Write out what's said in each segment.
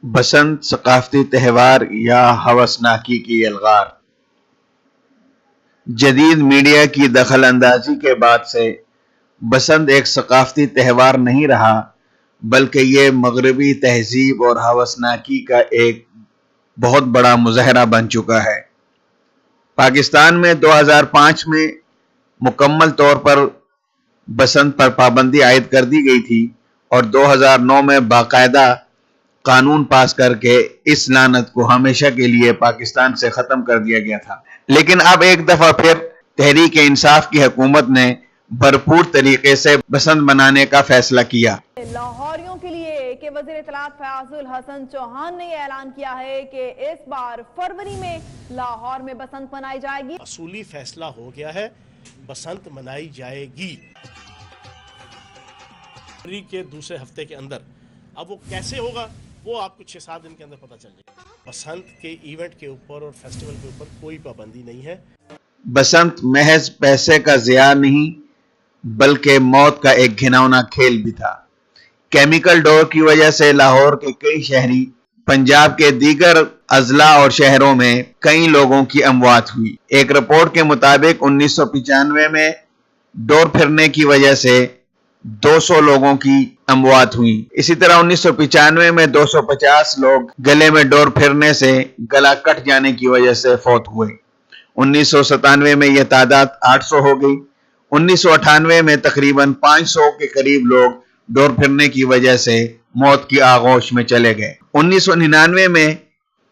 बसंत सकाफती त्यौहार या हवसनाकी की यलगार। जदीद मीडिया की दखल अंदाजी के बाद से बसंत एक सकाफती त्यौहार नहीं रहा, बल्कि ये मगरबी तहजीब और हवसनाकी का एक बहुत बड़ा मुज़ाहरा बन चुका है। पाकिस्तान में 2005 में मुकम्मल तौर पर बसंत पर पाबंदी आयद कर दी गई थी और 2009 में बाकायदा कानून पास करके इस लानत को हमेशा के लिए पाकिस्तान से खत्म कर दिया गया था। लेकिन अब एक दफा फिर तहरीक इंसाफ की हुकूमत ने भरपूर तरीके से बसंत मनाने का फैसला किया। लाहौरियों के लिए कि वज़ीर इत्तलात फयाजुल हसन चौहान ने ऐलान किया है कि इस बार फरवरी में लाहौर में बसंत मनाई जाएगी। असूली फैसला हो गया है, बसंत मनाई जाएगी फरवरी के दूसरे हफ्ते के अंदर। अब वो कैसे होगा वो आपको 6-7 दिन के अंदर पता चल जाएगा। बसंत के इवेंट के ऊपर और फेस्टिवल के ऊपर कोई पाबंदी नहीं है। बसंत महज पैसे का ज़िया नहीं बल्कि मौत का एक घिनौना खेल भी था। केमिकल डोर की वजह से लाहौर के कई शहरी, पंजाब के दीगर अजला और शहरों में कई लोगों की अमवात हुई। एक रिपोर्ट के मुताबिक 1995 में डोर फिरने की वजह से 200 लोगों की अमवात हुई। इसी तरह 1995 में 250 लोग गले में डोर फिरने से गला कट जाने की वजह से फौत हुए। 1997 में यह तादाद 800 हो गई। 1998 में तकरीबन 500 के करीब लोग डोर फिरने की वजह से मौत की आगोश में चले गए। 1999 में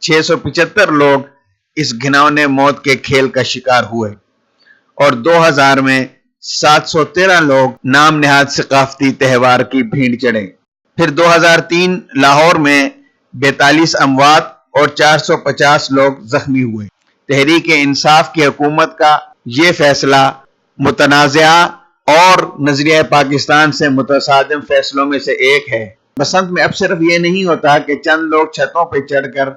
675 लोग इस घिनौने मौत के खेल का शिकार हुए और 2000 में 713 लोग नाम नेहाद सकाफती त्यौहार की भीड़ चढ़े। फिर 2003 लाहौर में 42 अमवात और 450 लोग जख्मी हुए। तहरीक इंसाफ की हुकूमत का ये फैसला मुतनाज़ा और नजरिया पाकिस्तान से मुतसादिम फैसलों में से एक है। बसंत में अब सिर्फ ये नहीं होता कि चंद लोग छतों पर चढ़कर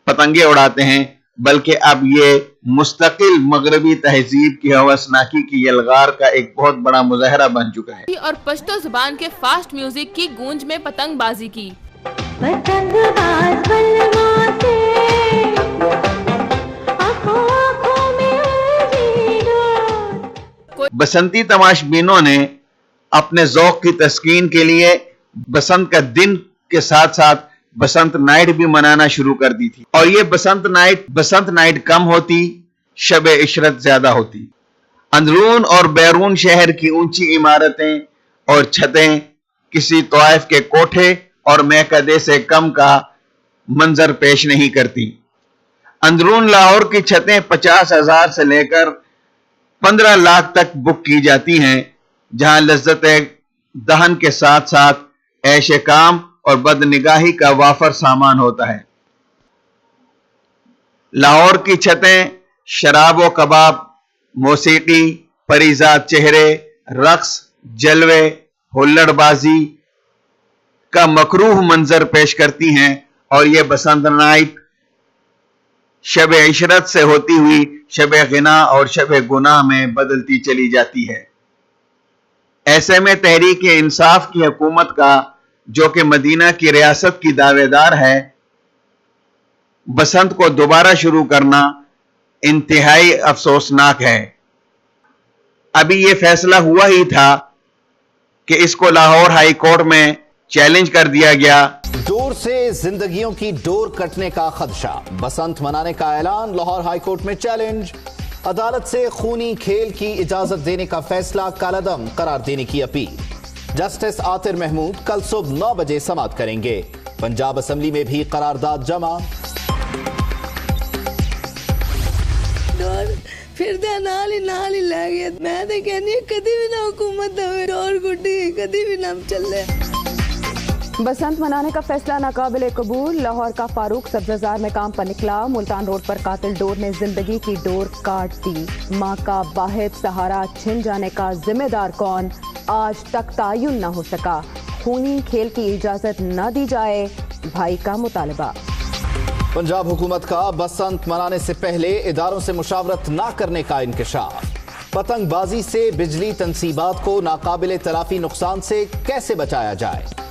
पतंगे उड़ाते हैं, बल्कि अब ये मुस्तकिल मगरबी तहजीब की हवसनाकी की यलगार का एक बहुत बड़ा मुज़ाहरा बन चुका है। और पश्तो जुबान के फास्ट म्यूजिक की गूंज में पतंगबाजी की। बसंती तमाशबीनों ने अपने ज़ौक़ की तस्कीन के लिए बसंत का दिन के साथ साथ बसंत नाइट भी मनाना शुरू कर दी थी। और ये बसंत नाइट कम होती, शब इशरत ज्यादा होती। अंदरून और बैरून शहर की ऊंची इमारतें और छतें किसी तवाइफ के कोठे और महकदे से कम का मंजर पेश नहीं करती। अंदरून लाहौर की छतें 50,000 से लेकर 15 लाख तक बुक की जाती हैं, जहां लज्जत दहन के साथ साथ ऐश काम और बदनिगाही का वाफर सामान होता है। लाहौर की छतें शराब व कबाब, मौसीकी, परीजात चेहरे, रक्स, जलवे, हुल्लड़बाजी का मकरूह मंजर पेश करती हैं और यह बसंत नाइट शब इशरत से होती हुई शब गिना और शब गुनाह में बदलती चली जाती है। ऐसे में तहरीक इंसाफ की हुकूमत का, जो कि मदीना की रियासत की दावेदार है, बसंत को दोबारा शुरू करना इंतहाई अफसोसनाक है। अभी यह फैसला हुआ ही था कि इसको लाहौर हाई कोर्ट में चैलेंज कर दिया गया। डोर से जिंदगियों की डोर कटने का खदशा, बसंत मनाने का ऐलान लाहौर हाई कोर्ट में चैलेंज। अदालत से खूनी खेल की इजाजत देने का फैसला कालादम करार देने की अपील। जस्टिस आतिर महमूद कल सुबह 9 बजे समाअत करेंगे। पंजाब असेंबली में भी करारदाद जमा। फिर नाल ही लै गया। मैं तो कहनी कदी भी ना हुकूमत दवे डोर गुड्डी, कदी भी ना चले। बसंत मनाने का फैसला नाकाबिले कबूल। लाहौर का फारूक सब्ज़बाजार में काम पर निकला। मुल्तान रोड पर कातिल डोर ने जिंदगी की डोर काट दी। माँ का वाहिद सहारा छिन जाने का जिम्मेदार कौन, आज तक तायुन न हो सका। खूनी खेल की इजाजत न दी जाए, भाई का मुतालबा। पंजाब हुकूमत का बसंत मनाने से पहले इदारों से मुशावरत न करने का इंकशाफ। पतंगबाजी से बिजली तनसीबात को नाकाबिले तलाफी नुकसान से कैसे बचाया जाए।